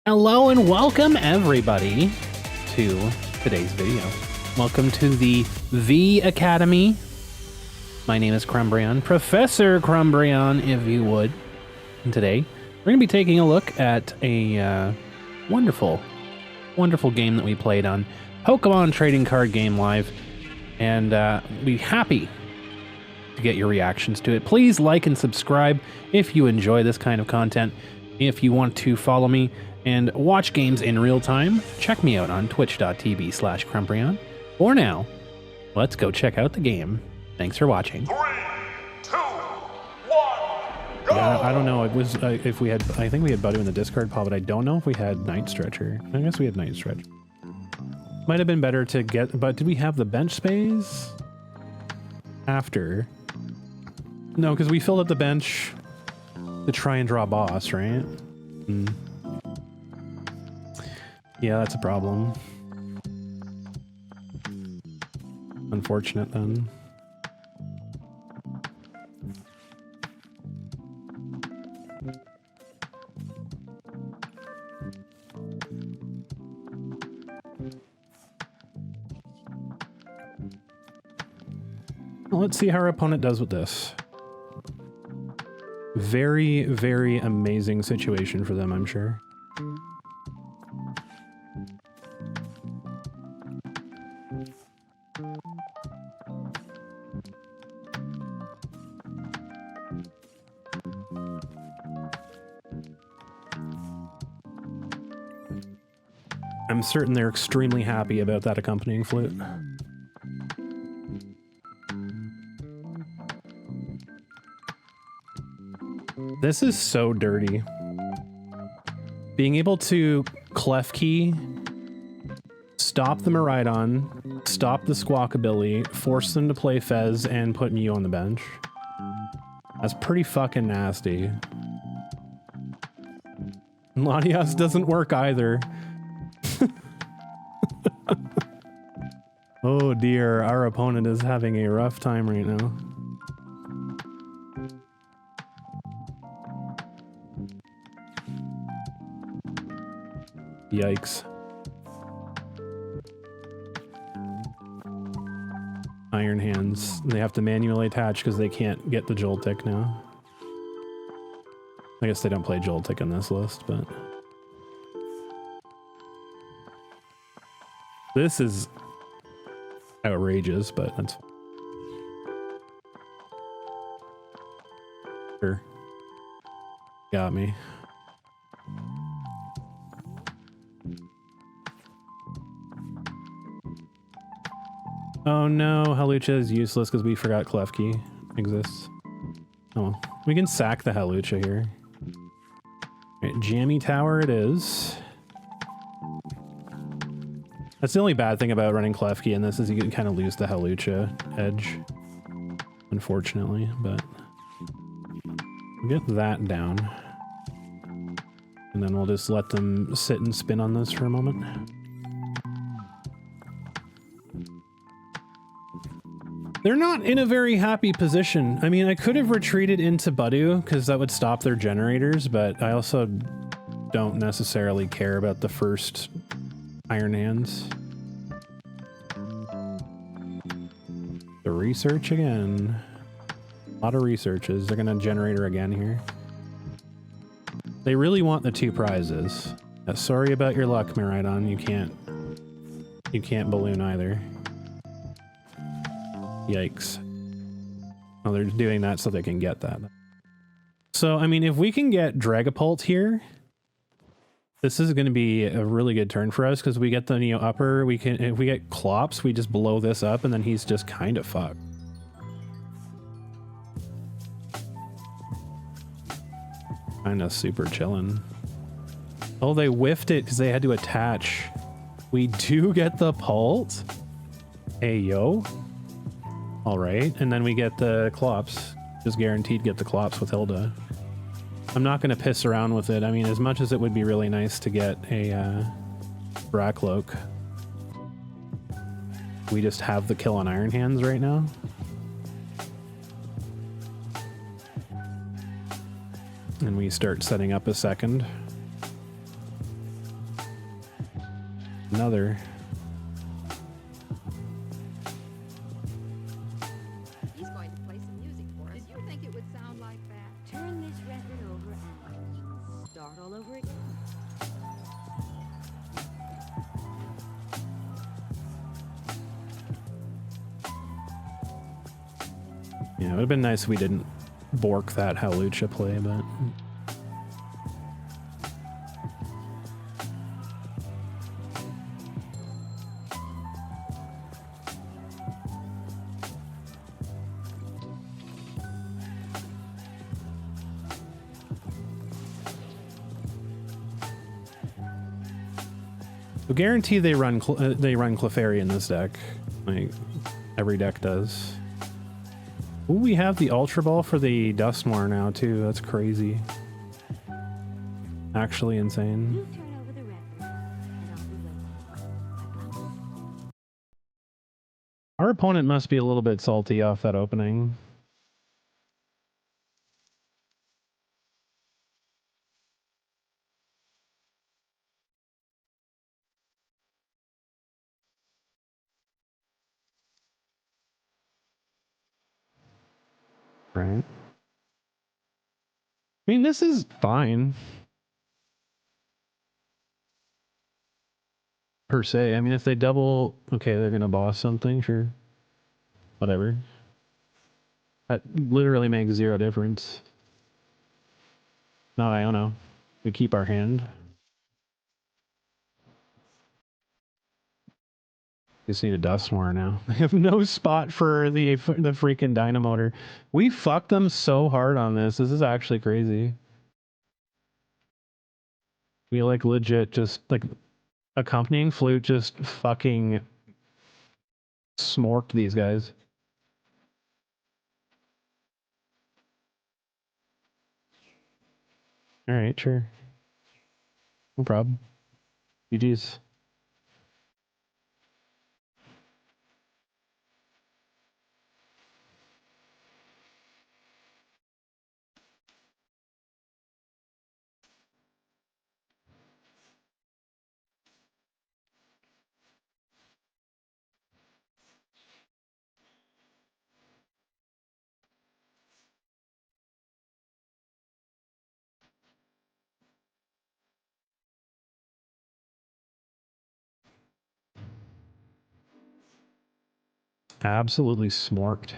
Hello and welcome everybody to today's video. Welcome to the Vee Academy. My name is Crumbrion, Professor Crumbrion, if you would. And today we're going to be taking a look at a wonderful game that we played on Pokemon Trading Card Game Live, and be happy to get your reactions to it. Please like and subscribe if you enjoy this kind of content. If you want to follow me and watch games in real time, check me out on twitch.tv/Crumbrion. For now, let's go check out the game. Thanks for watching. 3, 2, 1, go! Yeah, I don't know. It was if we had. I think we had Budew in the discard pile, but I don't know if we had Night Stretcher. I guess we had Night Stretch. Might have been better to get. But did we have the bench space after? No, because we filled up the bench to try and draw boss, right? Yeah, that's a problem. Unfortunate then. Well, let's see how our opponent does with this. Very, very amazing situation for them, I'm sure. I'm certain they're extremely happy about that accompanying flute. This is so dirty. Being able to Klefki, stop the Miraidon, stop the Squawkabilly, force them to play Fez, and putting you on the bench. That's pretty fucking nasty. Latias doesn't work either. Oh dear, our opponent is having a rough time right now. Yikes. Iron Hands. They have to manually attach because they can't get the Joltik now. I guess they don't play Joltik on this list, but... This is outrageous, but that's... Sure. Got me. Oh no, Hawlucha is useless because we forgot Klefki exists. Oh well. We can sack the Hawlucha here. Right, Jammy Tower it is. That's the only bad thing about running Klefki in this is you can kind of lose the Hawlucha edge. Unfortunately, but we'll get that down. And then we'll just let them sit and spin on this for a moment. They're not in a very happy position. I mean, I could have retreated into Budew because that would stop their generators, but I also don't necessarily care about the first Iron Hands. The research again. A lot of researches. They're gonna generator again here. They really want the 2 prizes. Sorry about your luck, Miraidon. You can't balloon either. Yikes. Oh, they're doing that so they can get that. So, I mean, if we can get Dragapult here, this is going to be a really good turn for us because we get the Neo upper. We can, if we get Clops, we just blow this up and then he's just kind of fucked. Kind of super chilling. Oh, they whiffed it because they had to attach. We do get the Pult. Hey, yo. All right, and then we get the Clops. Just guaranteed get the Clops with Hilda. I'm not going to piss around with it. I mean, as much as it would be really nice to get a Drakloak, we just have the kill on Iron Hands right now. And we start setting up a second. Another. He's going to play some music for us. Did you think it would sound like that? Turn this record over and start all over again. Yeah, it would have been nice if we didn't bork that Hawlucha play, but... So guarantee they run Clefairy in this deck, like every deck does. Ooh, we have the Ultra Ball for the Dusknoir now too. That's crazy. Actually insane. You turn over the record, and I'll be waiting. Our opponent must be a little bit salty off that opening. Right. I mean, this is fine. Per se. I mean, if they double... Okay, they're gonna boss something, sure. Whatever. That literally makes zero difference. No, I don't know. We keep our hand. Just need a Dusknoir now. I have no spot for the freaking Dynamotor. We fucked them so hard on this. This is actually crazy. We like legit just like Accompanying Flute just fucking smorked these guys. All right, sure. No problem. GG's. Absolutely smorked.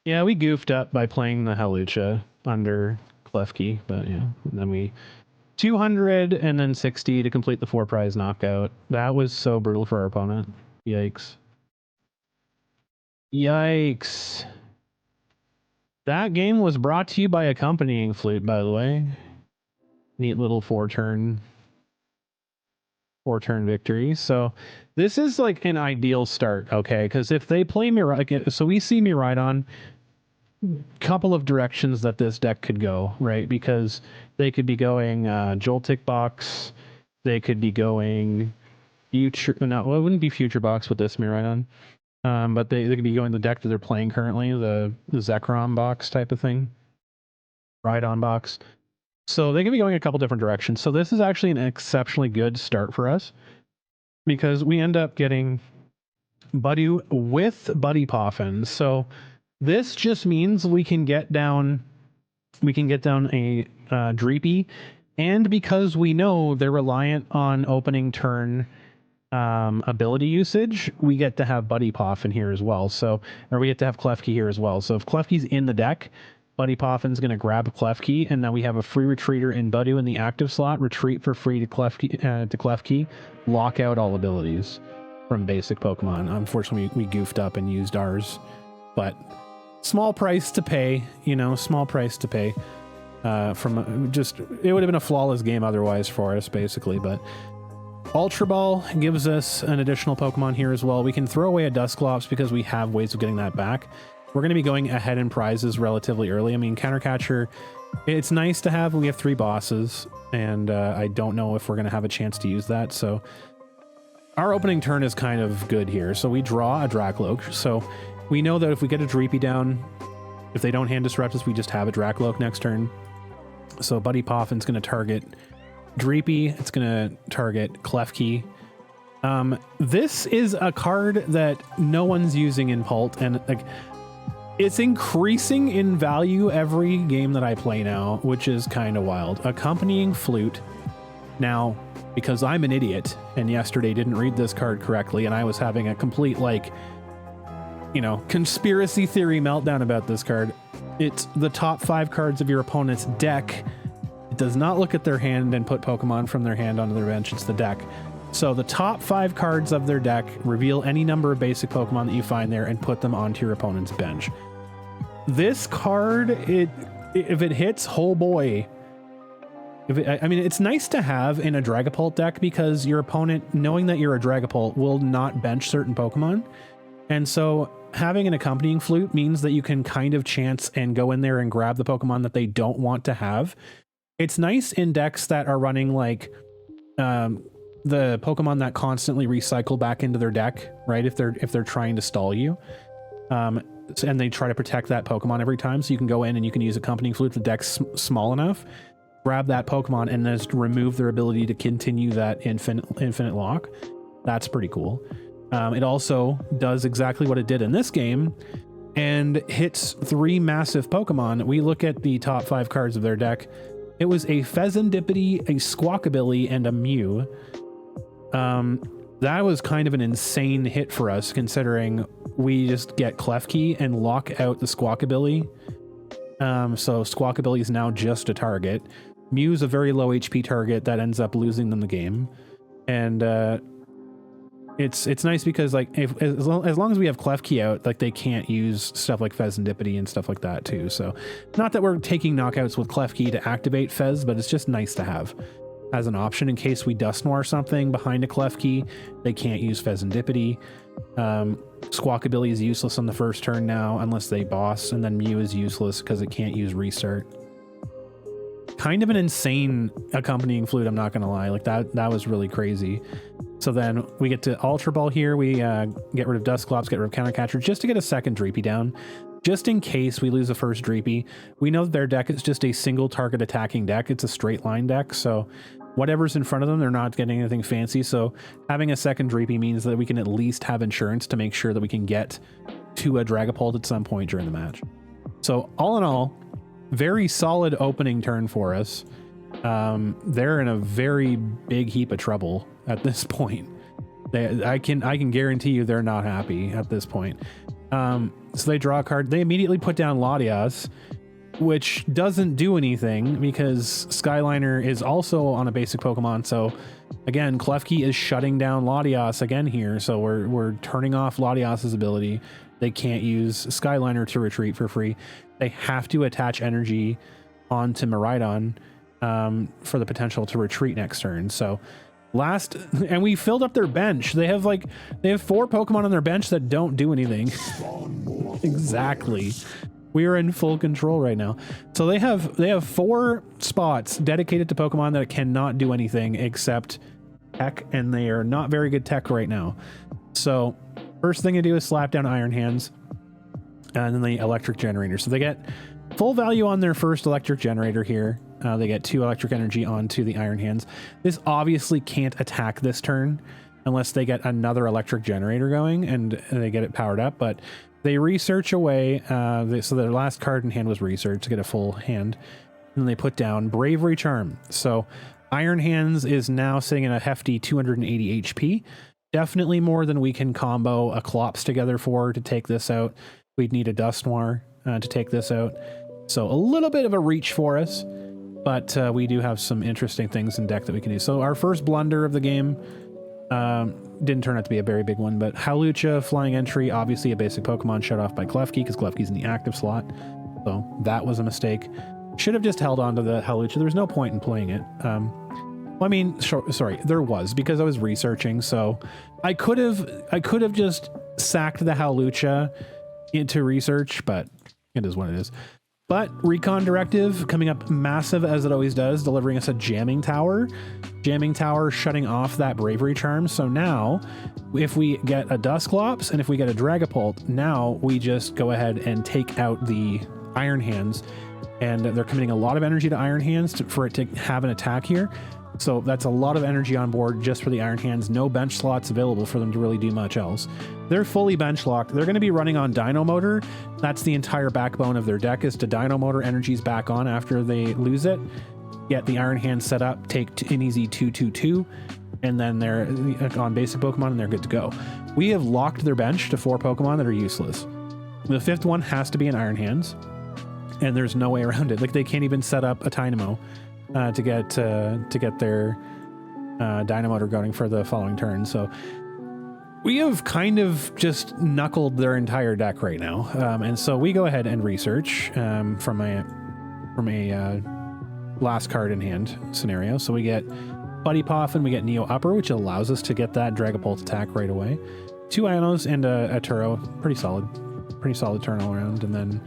Yeah, we goofed up by playing the Hawlucha under Klefki, but yeah, and then we 200 and then 60 to complete the 4-prize knockout. That was so brutal for our opponent. Yikes. Yikes. That game was brought to you by Accompanying Flute, by the way. Neat little four-turn victory. So this is like an ideal start, okay? Because if they play Miraidon, so we see Miraidon, couple of directions that this deck could go, right? Because they could be going Joltik Box, they could be going Future, no, well, it wouldn't be Future Box with this Miraidon, but they could be going the deck that they're playing currently, the Zekrom Box type of thing, Rhydon Box. So they could be going a couple different directions. So this is actually an exceptionally good start for us because we end up getting Budew with Buddy Poffin. So this just means we can get down a Dreepy, and because we know they're reliant on opening turn ability usage, we get to have Buddy Poffin here as well. So, or we get to have Klefki here as well. So if Klefki's in the deck, Buddy Poffin's going to grab Klefki, and then we have a free retreater in Budew in the active slot, retreat for free to Klefki, lock out all abilities from basic Pokemon. Unfortunately, we goofed up and used ours, but small price to pay, you know, small price to pay. From just, it would have been a flawless game otherwise for us, basically, but Ultra Ball gives us an additional Pokemon here as well. We can throw away a Dusclops because we have ways of getting that back. We're going to be going ahead in prizes relatively early. I mean, Countercatcher, it's nice to have. We have 3 bosses, and I don't know if we're going to have a chance to use that. So our opening turn is kind of good here. So we draw a Drakloak. So we know that if we get a Dreepy down, if they don't hand disrupt us, we just have a Drakloak next turn. So Buddy Poffin's going to target Dreepy, it's going to target Klefki. This is a card that no one's using in Pult, and like it's increasing in value every game that I play now, which is kind of wild. Accompanying Flute. Now, because I'm an idiot and yesterday didn't read this card correctly, and I was having a complete, like, you know, conspiracy theory meltdown about this card. It's the top 5 cards of your opponent's deck. It does not look at their hand and put Pokemon from their hand onto their bench. It's the deck. So the top 5 cards of their deck, reveal any number of basic Pokemon that you find there and put them onto your opponent's bench. This card, if it hits, oh boy. I mean, it's nice to have in a Dragapult deck because your opponent, knowing that you're a Dragapult, will not bench certain Pokemon. And so having an Accompanying Flute means that you can kind of chance and go in there and grab the Pokemon that they don't want to have. It's nice in decks that are running like the Pokemon that constantly recycle back into their deck, right? If they're trying to stall you, and they try to protect that Pokemon every time, so you can go in and you can use Accompanying Flute. The deck's small enough, grab that Pokemon and then just remove their ability to continue that infinite lock. That's pretty cool. It also does exactly what it did in this game and hits 3 massive Pokemon. We look at the top 5 cards of their deck. It was a Fezandipiti, a Squawkabilly, and a Mew. That was kind of an insane hit for us, considering we just get Klefki and lock out the Squawkabilly. So Squawkabilly is now just a target. Mew's a very low HP target that ends up losing them the game. And it's nice because, like, as long as we have Klefki out, like, they can't use stuff like Fezandipiti and stuff like that too. So not that we're taking knockouts with Klefki to activate Fez, but it's just nice to have as an option in case we Dusknoir something behind a Klefki. They can't use Fezandipiti. Squawkabilly is useless on the first turn now unless they boss, and then Mew is useless because it can't use Restart. Kind of an insane Accompanying Flute, I'm not gonna lie. Like, that was really crazy. So then we get to Ultra Ball here. We get rid of Dusclops, get rid of Counter Catcher just to get a second Dreepy down. Just in case we lose the first Dreepy. We know that their deck is just a single target attacking deck. It's a straight line deck, so whatever's in front of them, they're not getting anything fancy. So having a second Dreepy means that we can at least have insurance to make sure that we can get to a Dragapult at some point during the match. So all in all, very solid opening turn for us. They're in a very big heap of trouble at this point. I can guarantee you they're not happy at this point. So they draw a card. They immediately put down Latias, which doesn't do anything because Skyliner is also on a basic Pokemon. So again, Klefki is shutting down Latias again here. So we're turning off Latias's ability. They can't use Skyliner to retreat for free. They have to attach energy onto Miraidon for the potential to retreat next turn. So and we filled up their bench. They have 4 Pokemon on their bench that don't do anything. Exactly. We are in full control right now. So they have 4 spots dedicated to Pokemon that cannot do anything except tech, and they are not very good tech right now. So first thing to do is slap down Iron Hands and then the Electric Generator. So they get full value on their first Electric Generator here. They get 2 electric energy onto the Iron Hands. This obviously can't attack this turn unless they get another Electric Generator going and they get it powered up, but they research away. So their last card in hand was Research to get a full hand. And then they put down Bravery Charm. So Iron Hands is now sitting in a hefty 280 HP. Definitely more than we can combo a Clops together for to take this out. We'd need a Dusknoir to take this out. So a little bit of a reach for us, but we do have some interesting things in deck that we can do. So our first blunder of the game didn't turn out to be a very big one, but Hawlucha, Flying Entry, obviously a basic Pokemon shut off by Klefki because Klefki's in the active slot. So that was a mistake. Should have just held on to the Hawlucha. There was no point in playing it. I mean, sorry, there was, because I was researching. So I could have just sacked the Hawlucha into research, but it is what it is. But Recon Directive coming up massive as it always does, delivering us a Jamming Tower. Jamming Tower shutting off that Bravery Charm. So now if we get a Dusclops and if we get a Dragapult, now we just go ahead and take out the Iron Hands. And they're committing a lot of energy to Iron Hands for it to have an attack here. So that's a lot of energy on board just for the Iron Hands. No bench slots available for them to really do much else. They're fully bench locked. They're going to be running on Dino Motor. That's the entire backbone of their deck, is to Dino Motor energies back on after they lose it. Get the Iron Hands set up, take an easy 2/2/2, and then they're on basic Pokemon and they're good to go. We have locked their bench to 4 Pokemon that are useless. The 5th one has to be an Iron Hands, and there's no way around it. Like, they can't even set up a Dynamo to get their Dino Motor going for the following turn. So we have kind of just knuckled their entire deck right now. And so we go ahead and research from a last card in hand scenario. So we get Buddy PAF and we get Neo Upper, which allows us to get that Dragapult attack right away. 2 Ionos and a Turo. Pretty solid turn all around. And then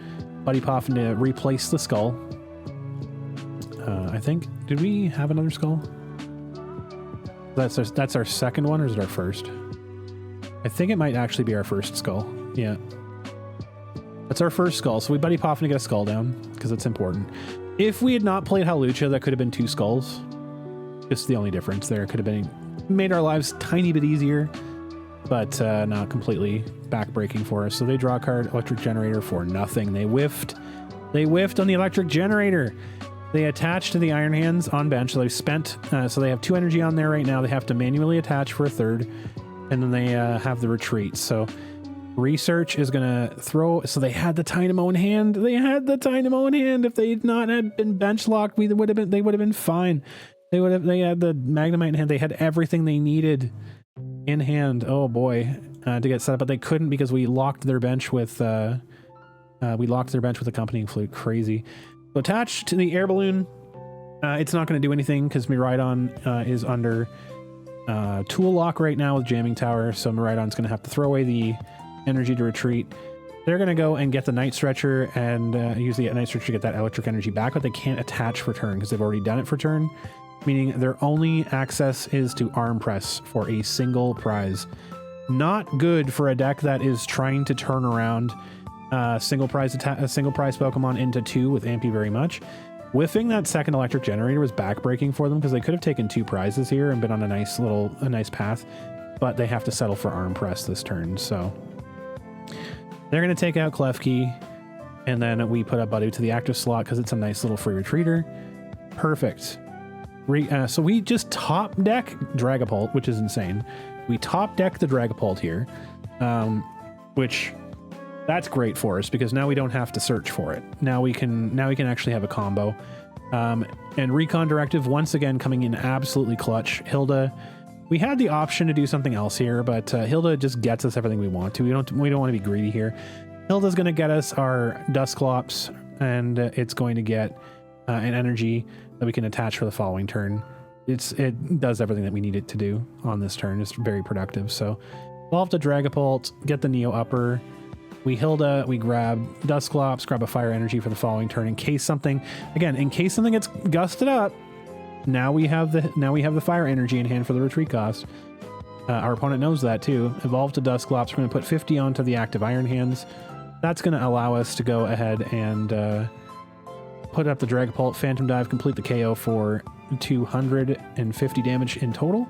Buddy PAF to replace the Skull. I think, did we have another Skull? That's our second one, or is it our first? I think it might actually be our first Skull. Yeah. That's our first Skull. So we Buddy PAF to get a Skull down, because it's important. If we had not played Hawlucha, that could have been 2 Skulls. Just the only difference there. Could have been made our lives tiny bit easier, but not completely backbreaking for us. So they draw a card, Electric Generator, for nothing. They whiffed. They whiffed on the Electric Generator. They attach to the Iron Hands on bench. So they've spent, so they have 2 energy on there right now. They have to manually attach for a 3rd, and then they have the retreat. So research is going to throw, so they had the Dynamo in hand. They had the Dynamo in hand. If they had not had been bench locked, they would have been fine. They had the Magnemite in hand. They had everything they needed in hand. Oh boy, to get set up, but they couldn't because we locked their bench with Accompanying Flute. Crazy. So attached to the air balloon, it's not going to do anything because Miraidon is under tool lock right now with Jamming Tower. So Miraidon's going to have to throw away the energy to retreat. They're going to go and get the Night Stretcher and use the Night Stretcher to get that electric energy back, but they can't attach for turn because they've already done it for turn, meaning their only access is to Arm Press for a single prize. Not good for a deck that is trying to turn around a single prize Pokemon into 2 with Ampy very much. Whiffing that second Electric Generator was backbreaking for them because they could have taken 2 prizes here and been on a nice path, but they have to settle for Arm Press this turn. So they're going to take out Klefki, and then we put up Budew to the active slot because it's a nice little free retreater. Perfect. So we just top deck Dragapult, which is insane. We top deck the Dragapult here, which that's great for us because now we don't have to search for it. Now we can actually have a combo. And Recon Directive once again coming in absolutely clutch. Hilda, we had the option to do something else here, but Hilda just gets us everything we want to. We don't want to be greedy here. Hilda's going to get us our Dusclops, and it's going to get an energy that we can attach for the following turn. It does everything that we need it to do on this turn. It's very productive. So evolve the Dragapult, get the Neo Upper. We Hilda, we grab Dusclops, grab a fire energy for the following turn in case something gets gusted up. Now we have the fire energy in hand for the retreat cost. Our opponent knows that too. Evolve to Dusclops. We're going to put 50 onto the active Iron Hands. That's going to allow us to go ahead and put up the Dragapult, Phantom Dive, complete the KO for 250 damage in total.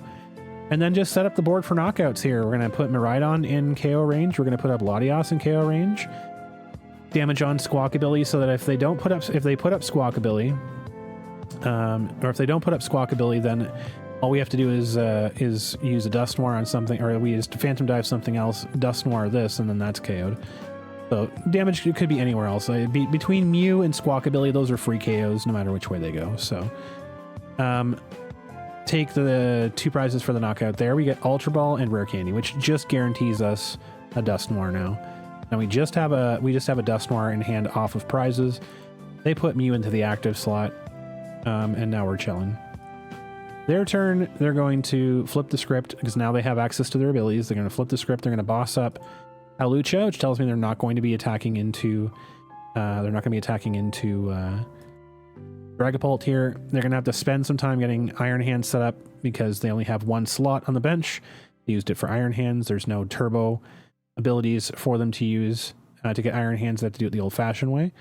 And then just set up the board for knockouts here. We're going to put Miraidon in KO range. We're going to put up Latios in KO range. Damage on Squawkabilly, so that if they put up Squawkabilly, or if they don't put up Squawkabilly, then all we have to do is use a Dusknoir on something, or we just Phantom Dive something else, Dusknoir this, and then that's KO'd. So damage could be anywhere else. Between Mew and Squawkabilly, those are free KOs no matter which way they go. So take the 2 prizes for the knockout there. We get Ultra Ball and Rare Candy, which just guarantees us a Dusknoir now. Now we just have a Dusknoir in hand off of prizes. They put Mew into the active slot, and now we're chilling. Their turn, they're going to flip the script because now they have access to their abilities. They're going to flip the script. They're going to boss up Hawlucha, which tells me they're not going to be attacking into Dragapult here. They're going to have to spend some time getting Iron Hands set up because they only have 1 slot on the bench. They used it for Iron Hands. There's no turbo abilities for them to use to get Iron Hands. They have to do it the old-fashioned way.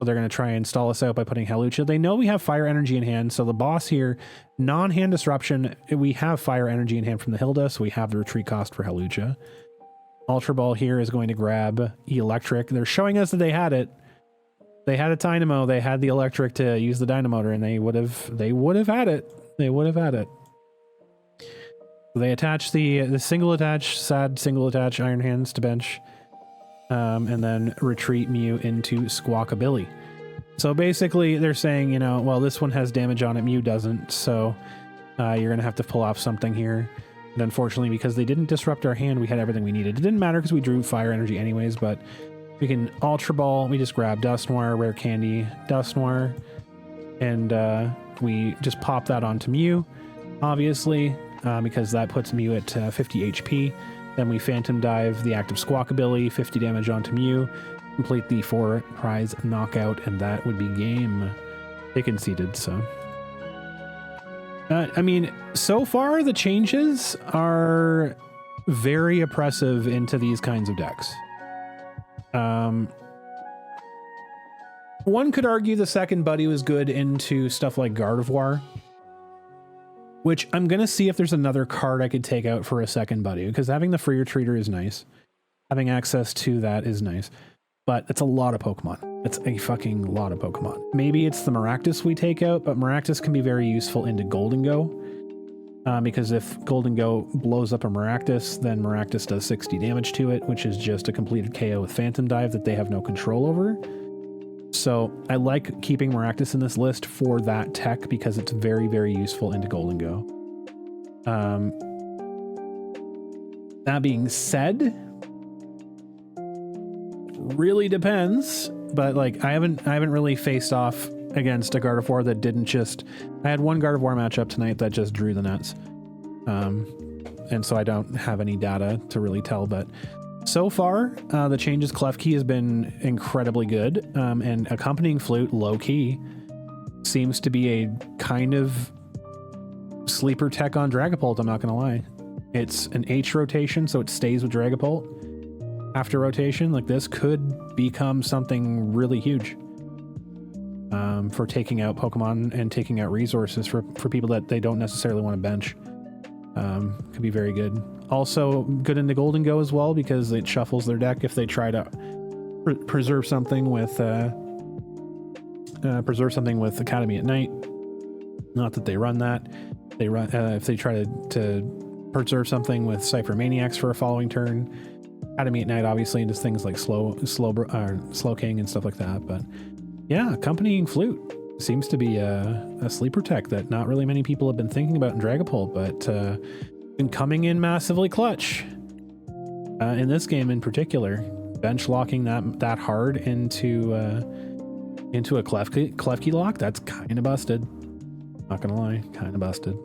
So they're going to try and stall us out by putting Hawlucha. They know we have fire energy in hand. So the boss here, non-hand disruption, we have fire energy in hand from the Hilda. So we have the retreat cost for Hawlucha. Ultra Ball here is going to grab electric. They're showing us that they had it. They had a Dynamo. They had the electric to use the Dynamotor, and they would have had it. They would have had it. They attach the single attach, sad single attach Iron Hands to bench. And then retreat Mew into Squawkabilly. So basically they're saying, you know, well, this one has damage on it, Mew doesn't, so you're going to have to pull off something here. And unfortunately, because they didn't disrupt our hand, we had everything we needed. It didn't matter because we drew fire energy anyways, but we can Ultra Ball, we just grab Dusknoir, Rare Candy, Dusknoir, and we just pop that onto Mew, obviously, because that puts Mew at 50 HP. Then we Phantom Dive the active Squawkabilly, 50 damage onto Mew, complete the 4 prize knockout, and that would be game. They conceded, so. I mean, so far the changes are very oppressive into these kinds of decks. One could argue the second Buddy was good into stuff like Gardevoir, which I'm going to see if there's another card I could take out for a second Buddy, because having the free retreater is nice. Having access to that is nice. But it's a lot of Pokemon. It's a fucking lot of Pokemon. Maybe it's the Maractus we take out, but Maractus can be very useful into Golden Go. Because if Golden Go blows up a Maractus, then Maractus does 60 damage to it, which is just a completed KO with Phantom Dive that they have no control over. So I like keeping Maractus in this list for that tech because it's very, very useful into Golden Go. That being said, really depends, but like I haven't really faced off against a Gardevoir that didn't just. I had one Gardevoir matchup tonight that just drew the nuts, and so I don't have any data to really tell, but. So far, the changes Klefki has been incredibly good, and Accompanying Flute, low-key, seems to be a kind of sleeper tech on Dragapult, I'm not going to lie. It's an H rotation, so it stays with Dragapult. After rotation, like this could become something really huge for taking out Pokemon and taking out resources for people that they don't necessarily want to bench. Could be very good. Also good into Golden Go as well because it shuffles their deck if they try to preserve something with Academy at Night. Not that they run that. They run if they try to preserve something with Cypher Maniacs for a following turn. Academy at Night obviously into things like Slow King and stuff like that. But yeah, Accompanying Flute seems to be a sleeper tech that not really many people have been thinking about in Dragapult, but been coming in massively clutch in this game in particular. Bench locking that hard into a Klefki lock, that's kind of busted. Not gonna lie, kind of busted.